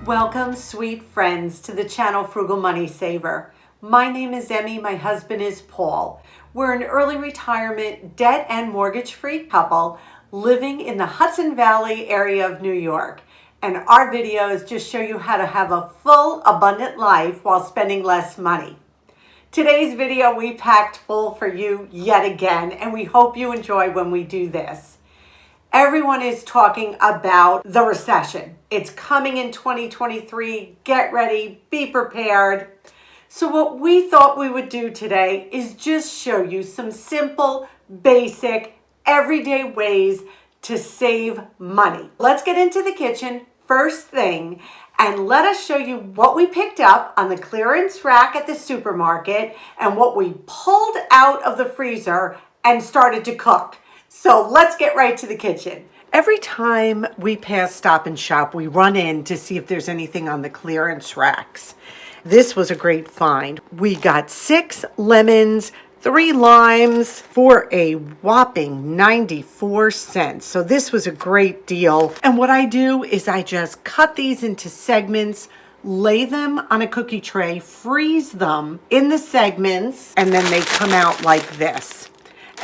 Welcome, sweet friends, to the channel Frugal Money Saver. My name is Emmy, my husband is Paul. We're an early retirement, debt and mortgage-free couple living in the Jefferson Valley area of New York. And our videos just show you how to have a full, abundant life while spending less money. Today's video we packed full for you yet again, and we hope you enjoy when we do this. Everyone is talking about the recession. It's coming in 2023. Get ready, be prepared. So what we thought we would do today is just show you some simple, basic, everyday ways to save money. Let's get into the kitchen first thing and let us show you what we picked up on the clearance rack at the supermarket and what we pulled out of the freezer and started to cook. So let's get right to the kitchen. Every time we pass Stop and Shop, we run in to see if there's anything on the clearance racks. This was a great find. We got 6 lemons, 3 limes for a whopping 94 cents. So this was a great deal. And what I do is I just cut these into segments, lay them on a cookie tray, freeze them in the segments, and then they come out like this.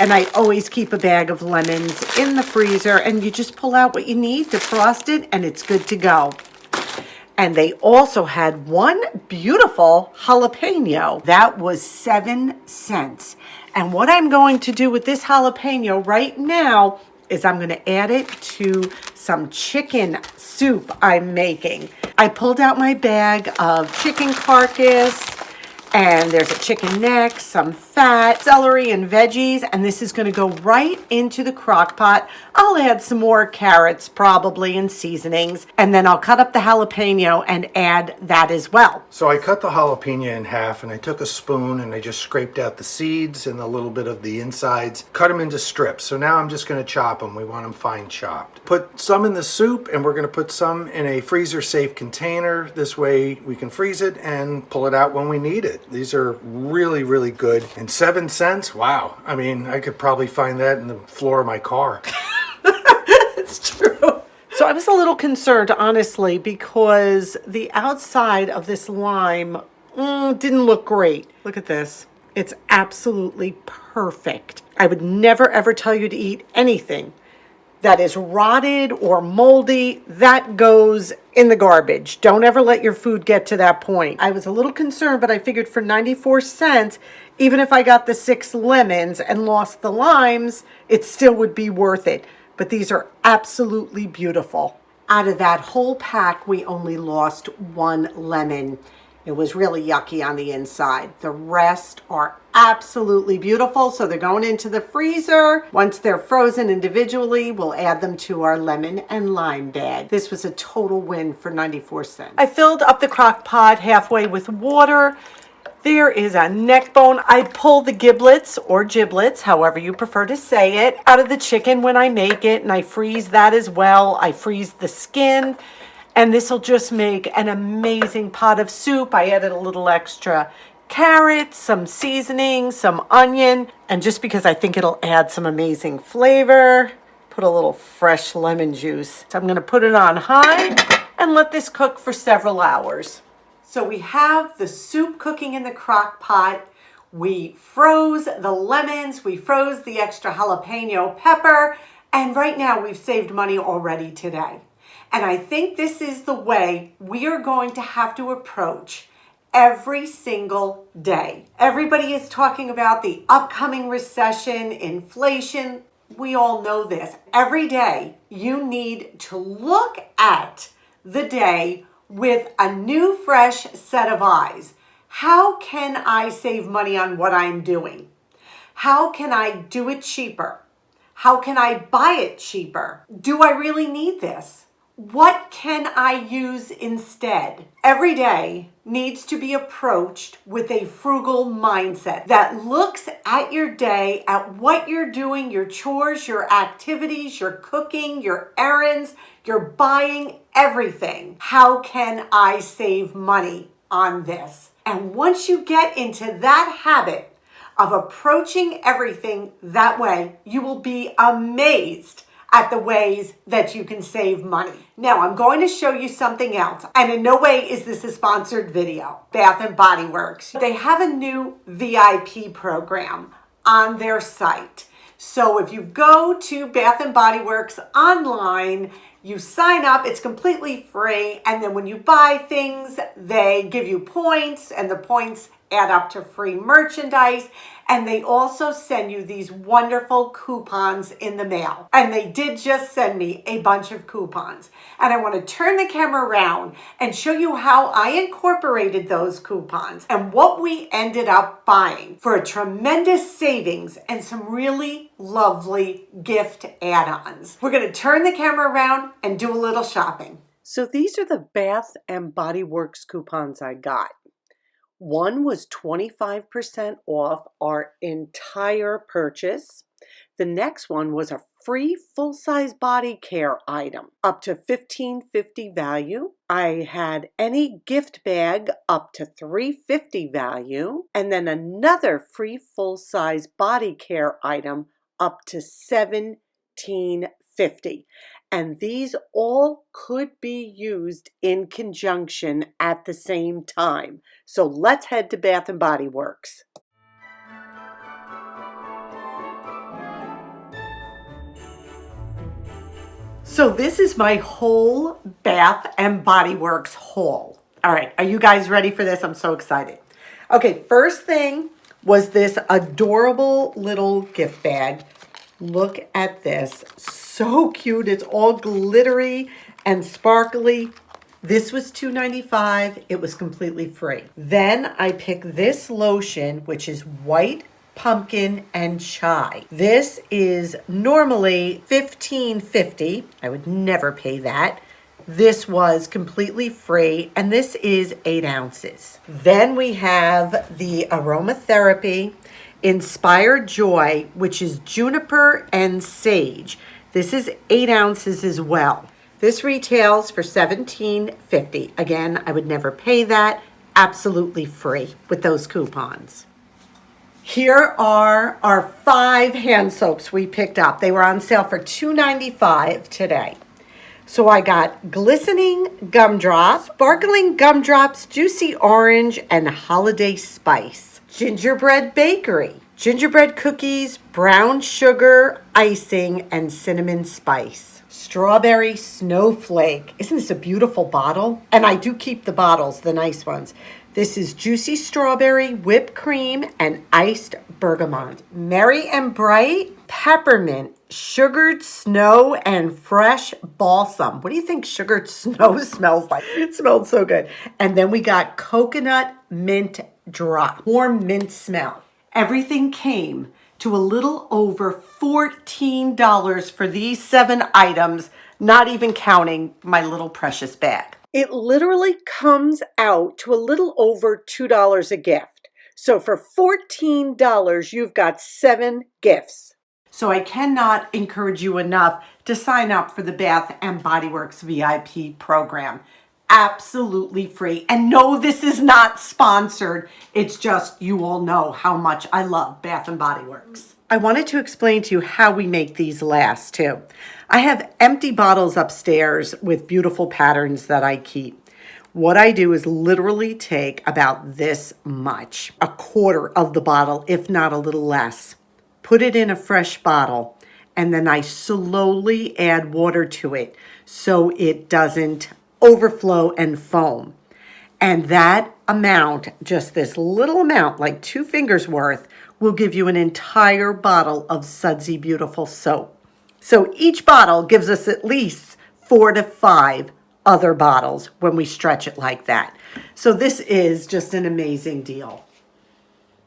And I always keep a bag of lemons in the freezer, and you just pull out what you need to frost it, and it's good to go. And they also had one beautiful jalapeno. That was 7 cents. And what I'm going to do with this jalapeno right now is I'm going to add it to some chicken soup I'm making. I pulled out my bag of chicken carcass, and there's a chicken neck, some fat, celery, and veggies, and this is going to go right into the crock pot. I'll add some more carrots probably and seasonings, and then I'll cut up the jalapeno and add that as well. So I cut the jalapeno in half, and I took a spoon and I just scraped out the seeds and a little bit of the insides, cut them into strips. So now I'm just going to chop them. We want them fine chopped. Put some in the soup, and we're going to put some in a freezer safe container. This way we can freeze it and pull it out when we need it. These are really, really good. And 7 cents? Wow. I mean, I could probably find that in the floor of my car. It's true. So I was a little concerned, honestly, because the outside of this lime didn't look great. Look at this. It's absolutely perfect. I would never, ever tell you to eat anything that is rotted or moldy. That goes in the garbage. Don't ever let your food get to that point. I was a little concerned, but I figured for 94 cents, even if I got the 6 lemons and lost the limes, it still would be worth it. But these are absolutely beautiful. Out of that whole pack, we only lost 1 lemon. It was really yucky on the inside. The rest are absolutely beautiful. So they're going into the freezer. Once they're frozen individually, we'll add them to our lemon and lime bag. This was a total win for 94 cents. I filled up the crock pot halfway with water. There is a neck bone. I pull the giblets or giblets, however you prefer to say it, out of the chicken when I make it, and I freeze that as well. I freeze the skin. And this will just make an amazing pot of soup. I added a little extra carrots, some seasoning, some onion, and just because I think it'll add some amazing flavor, put a little fresh lemon juice. So I'm going to put it on high and let this cook for several hours. So we have the soup cooking in the crock pot. We froze the lemons, we froze the extra jalapeno pepper, and right now we've saved money already today. And I think this is the way we are going to have to approach every single day. Everybody is talking about the upcoming recession, inflation. We all know this. Every day you need to look at the day with a new, fresh set of eyes. How can I save money on what I'm doing? How can I do it cheaper? How can I buy it cheaper? Do I really need this? What can I use instead? Every day needs to be approached with a frugal mindset that looks at your day, at what you're doing, your chores, your activities, your cooking, your errands, your buying, everything. How can I save money on this? And once you get into that habit of approaching everything that way, you will be amazed at the ways that you can save money. Now I'm going to show you something else, and in no way is this a sponsored video. Bath and Body Works. They have a new VIP program on their site. So if you go to Bath and Body Works online, you sign up, it's completely free, and then when you buy things, they give you points, and the points add up to free merchandise, and they also send you these wonderful coupons in the mail. And they did just send me a bunch of coupons. And I want to turn the camera around and show you how I incorporated those coupons and what we ended up buying for a tremendous savings and some really lovely gift add-ons. We're going to turn the camera around and do a little shopping. So these are the Bath and Body Works coupons I got. One was 25% off our entire purchase. The next one was a free full-size body care item up to $15.50 value. I had any gift bag up to $3.50 value, and then another free full-size body care item up to $17.50. And these all could be used in conjunction at the same time. So let's head to Bath and Body Works. So this is my whole Bath and Body Works haul. All right, are you guys ready for this? I'm so excited. Okay, first thing was this adorable little gift bag. Look at this. So cute. It's all glittery and sparkly. This was $2.95. It was completely free. Then I picked this lotion, which is white pumpkin and chai. This is normally $15.50. I would never pay that. This was completely free, and this is 8 ounces. Then we have the aromatherapy Inspired Joy, which is juniper and sage. This is 8 ounces as well. This retails for $17.50. Again, I would never pay that. Absolutely free with those coupons. Here are our 5 hand soaps we picked up. They were on sale for $2.95 today. So I got glistening gumdrops, sparkling gumdrops, juicy orange, and holiday spice. Gingerbread bakery, gingerbread cookies, brown sugar, icing, and cinnamon spice. Strawberry snowflake. Isn't this a beautiful bottle? And I do keep the bottles, the nice ones. This is juicy strawberry, whipped cream, and iced bergamot. Merry and bright, peppermint, sugared snow, and fresh balsam. What do you think sugared snow smells like? It smelled so good. And then we got coconut mint drop. Warm mint smell. Everything came to a little over $14 for these 7 items, not even counting my little precious bag. It literally comes out to a little over $2 a gift. So for $14, you've got 7 gifts. So I cannot encourage you enough to sign up for the Bath and Body Works VIP program. Absolutely free. And no, this is not sponsored. It's just you all know how much I love Bath and Body Works. I wanted to explain to you how we make these last too. I have empty bottles upstairs with beautiful patterns that I keep. What I do is literally take about this much, a quarter of the bottle, if not a little less, put it in a fresh bottle, and then I slowly add water to it so it doesn't overflow and foam. And that amount, just this little amount, like 2 fingers worth, will give you an entire bottle of Sudsy Beautiful soap. So each bottle gives us at least 4 to 5 other bottles when we stretch it like that. So this is just an amazing deal.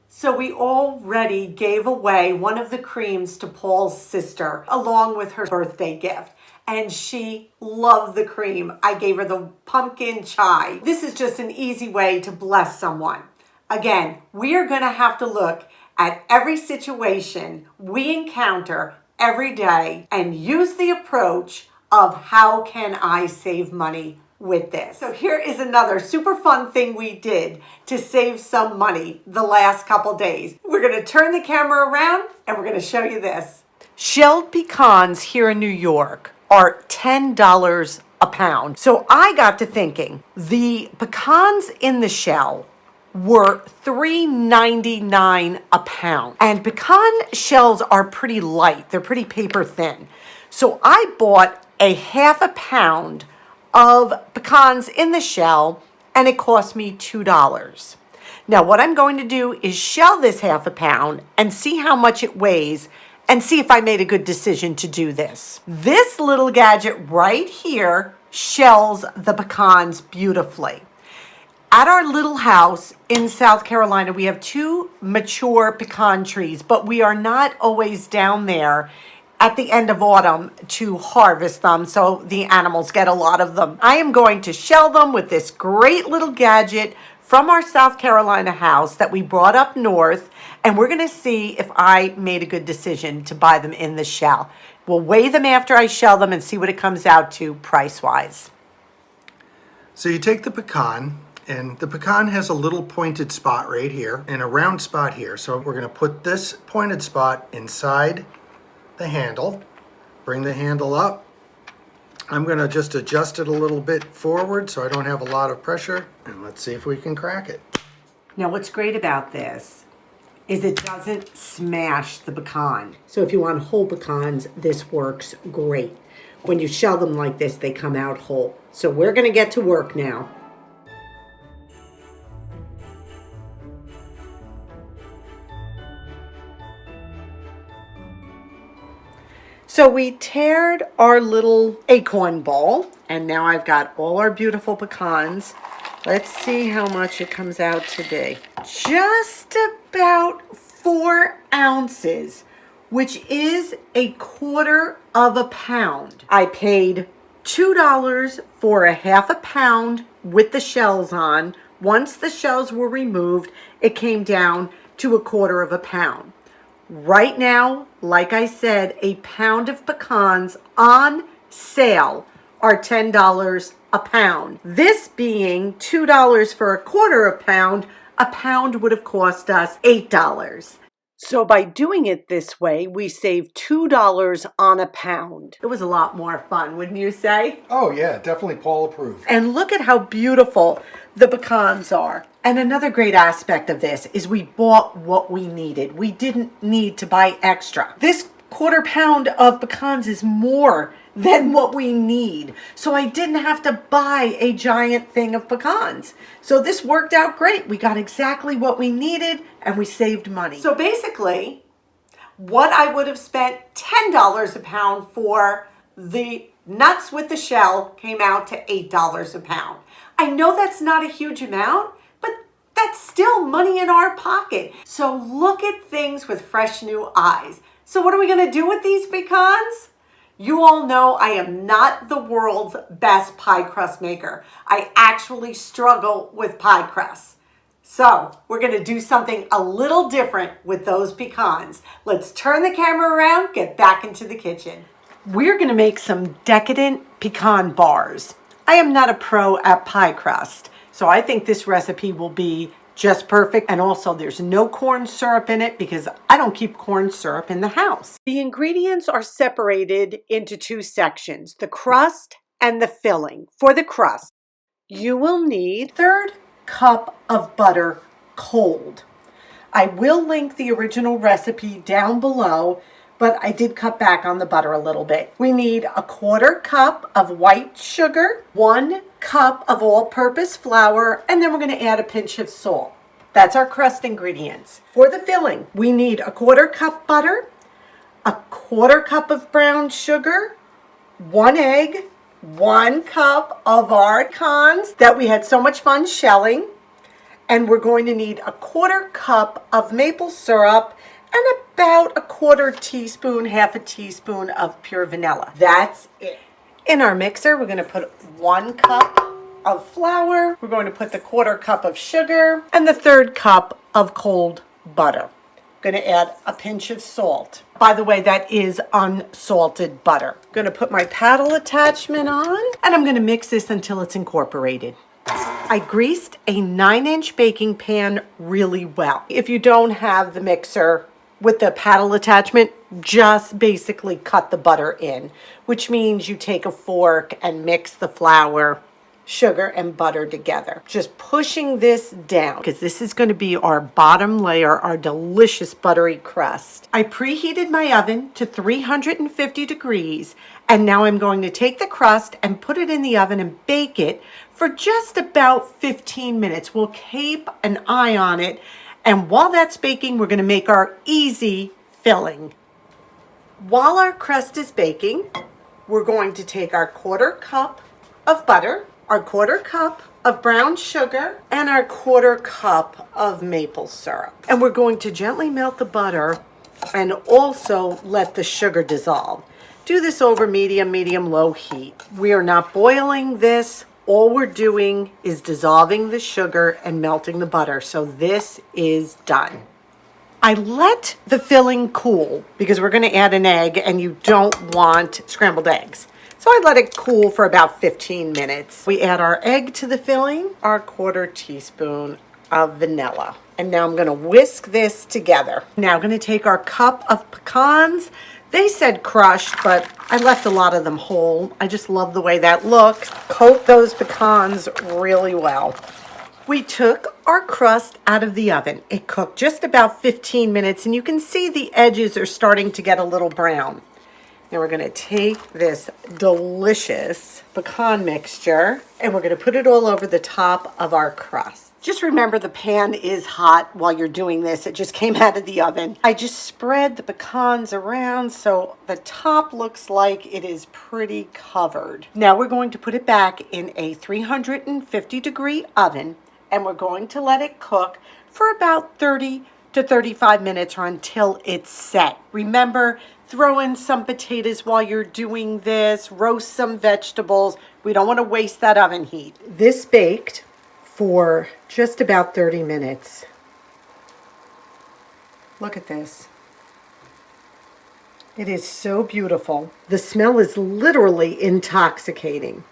So we already gave away one of the creams to Paul's sister along with her birthday gift. And she loved the cream. I gave her the pumpkin chai. This is just an easy way to bless someone. Again, we are going to have to look at every situation we encounter every day and use the approach of how can I save money with this. So here is another super fun thing we did to save some money the last couple days. We're going to turn the camera around and we're going to show you this. Shelled pecans here in New York are $10 a pound. So I got to thinking, the pecans in the shell were $3.99 a pound. And pecan shells are pretty light. They're pretty paper thin. So I bought a half a pound of pecans in the shell, and it cost me $2. Now what I'm going to do is shell this half a pound and see how much it weighs and see if I made a good decision to do this. This little gadget right here shells the pecans beautifully. At our little house in South Carolina, we have 2 mature pecan trees, but we are not always down there at the end of autumn to harvest them, so the animals get a lot of them. I am going to shell them with this great little gadget from our South Carolina house that we brought up north, and we're going to see if I made a good decision to buy them in the shell. We'll weigh them after I shell them and see what it comes out to price-wise. So you take the pecan, and the pecan has a little pointed spot right here and a round spot here. So we're going to put this pointed spot inside the handle, bring the handle up. I'm going to just adjust it a little bit forward so I don't have a lot of pressure, and let's see if we can crack it. Now what's great about this is it doesn't smash the pecan. So if you want whole pecans, this works great. When you shell them like this, they come out whole. So we're going to get to work now. So we teared our little acorn ball, and now I've got all our beautiful pecans. Let's see how much it comes out to be. Just about 4 ounces, which is a quarter of a pound. I paid $2 for a half a pound with the shells on. Once the shells were removed, it came down to a quarter of a pound. Right now, like I said, a pound of pecans on sale are $10 a pound. This being $2 for a quarter a pound would have cost us $8. So by doing it this way, we saved $2 on a pound. It was a lot more fun, wouldn't you say? Oh yeah, definitely Paul approved. And look at how beautiful the pecans are. And another great aspect of this is we bought what we needed. We didn't need to buy extra. This quarter pound of pecans is more than what we need. So I didn't have to buy a giant thing of pecans. So this worked out great. We got exactly what we needed and we saved money. So basically, what I would have spent $10 a pound for the nuts with the shell came out to $8 a pound. I know that's not a huge amount, but that's still money in our pocket. So look at things with fresh new eyes. So what are we going to do with these pecans? You all know I am not the world's best pie crust maker. I actually struggle with pie crusts. So we're going to do something a little different with those pecans. Let's turn the camera around, get back into the kitchen. We're going to make some decadent pecan bars. I am not a pro at pie crust, so I think this recipe will be just perfect. And also there's no corn syrup in it because I don't keep corn syrup in the house. The ingredients are separated into 2 sections, the crust and the filling. For the crust, you will need 1/3 cup of butter cold. I will link the original recipe down below, but I did cut back on the butter a little bit. We need 1/4 cup of white sugar, 1 cup of all-purpose flour, and then we're going to add a pinch of salt. That's our crust ingredients. For the filling, we need 1/4 cup butter, 1/4 cup of brown sugar, 1 egg, 1 cup of our pecans that we had so much fun shelling, and we're going to need 1/4 cup of maple syrup and about 1/4 teaspoon, half a teaspoon of pure vanilla. That's it. In our mixer, we're going to put 1 cup of flour. We're going to put the 1/4 cup of sugar and the 1/3 cup of cold butter. Going to add a pinch of salt. By the way, that is unsalted butter. Going to put my paddle attachment on, and I'm going to mix this until it's incorporated. I greased a 9-inch baking pan really well. If you don't have the mixer, with the paddle attachment, just basically cut the butter in, which means you take a fork and mix the flour, sugar, and butter together. Just pushing this down because this is going to be our bottom layer, our delicious buttery crust. I preheated my oven to 350 degrees, and now I'm going to take the crust and put it in the oven and bake it for just about 15 minutes. We'll keep an eye on it, and while that's baking, we're going to make our easy filling. While our crust is baking, we're going to take our 1/4 cup of butter, our 1/4 cup of brown sugar, and our 1/4 cup of maple syrup. And we're going to gently melt the butter and also let the sugar dissolve. Do this over medium, low heat. We are not boiling this. All we're doing is dissolving the sugar and melting the butter. So this is done. I let the filling cool because we're going to add an egg and you don't want scrambled eggs. So I let it cool for about 15 minutes. We add our egg to the filling, our 1/4 teaspoon of vanilla. And now I'm going to whisk this together. Now I'm going to take our cup of pecans. They said crushed, but I left a lot of them whole. I just love the way that looks. Coat those pecans really well. We took our crust out of the oven. It cooked just about 15 minutes, and you can see the edges are starting to get a little brown. Now we're going to take this delicious pecan mixture, and we're going to put it all over the top of our crust. Just remember the pan is hot while you're doing this. It just came out of the oven. I just spread the pecans around so the top looks like it is pretty covered. Now we're going to put it back in a 350 degree oven, and we're going to let it cook for about 30 to 35 minutes or until it's set. Remember, throw in some potatoes while you're doing this, roast some vegetables. We don't want to waste that oven heat. This baked for just about 30 minutes. Look at this. It is so beautiful. The smell is literally intoxicating.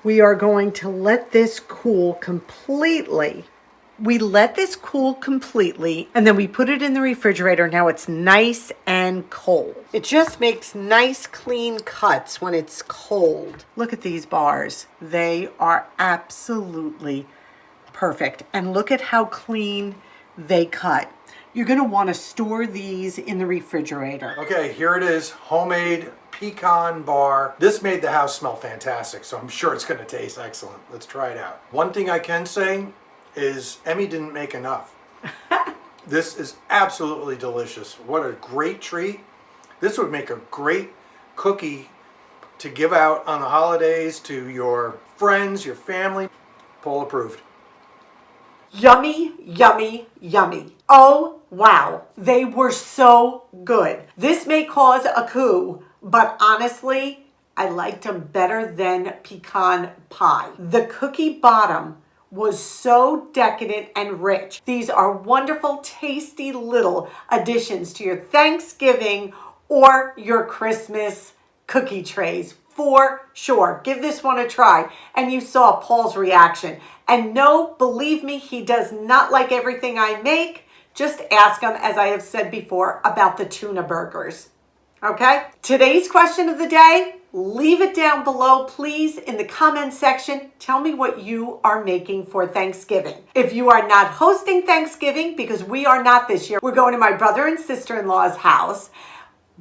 We are going to let this cool completely. We let this cool completely, and then we put it in the refrigerator. Now it's nice and cold. It just makes nice, clean cuts when it's cold. Look at these bars. They are absolutely perfect. And look at how clean they cut. You're going to want to store these in the refrigerator. Okay, here it is, homemade pecan bar. This made the house smell fantastic, so I'm sure it's going to taste excellent. Let's try it out. One thing I can say is Emmy didn't make enough. This is absolutely delicious. What a great treat. This would make a great cookie to give out on the holidays to your friends, your family. Paul approved. Yummy, yummy, yummy. Oh, wow. They were so good. This may cause a coup, but honestly, I liked them better than pecan pie. The cookie bottom was so decadent and rich. These are wonderful, tasty little additions to your Thanksgiving or your Christmas cookie trays. For sure. Give this one a try. And you saw Paul's reaction. And no, believe me, he does not like everything I make. Just ask him, as I have said before, about the tuna burgers. Okay? Today's question of the day, leave it down below, please, in the comment section. Tell me what you are making for Thanksgiving. If you are not hosting Thanksgiving, because we are not this year, we're going to my brother and sister-in-law's house.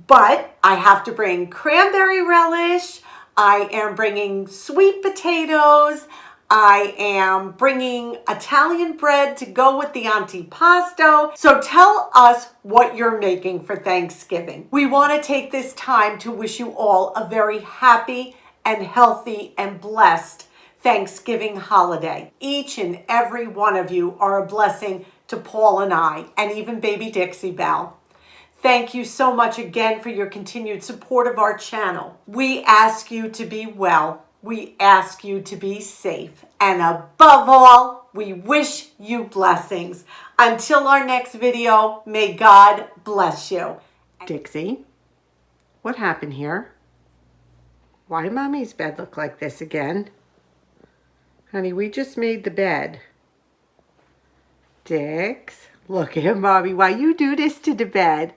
But I have to bring cranberry relish. I am bringing sweet potatoes. I am bringing Italian bread to go with the antipasto. So tell us what you're making for Thanksgiving. We want to take this time to wish you all a very happy and healthy and blessed Thanksgiving holiday. Each and every one of you are a blessing to Paul and I, and even baby Dixie Belle. Thank you so much again for your continued support of our channel. We ask you to be well. We ask you to be safe. And above all, we wish you blessings. Until our next video, may God bless you. Dixie, what happened here? Why Mommy's bed look like this again? Honey, we just made the bed. Dix? Look at him, Mommy, while you do this to the bed.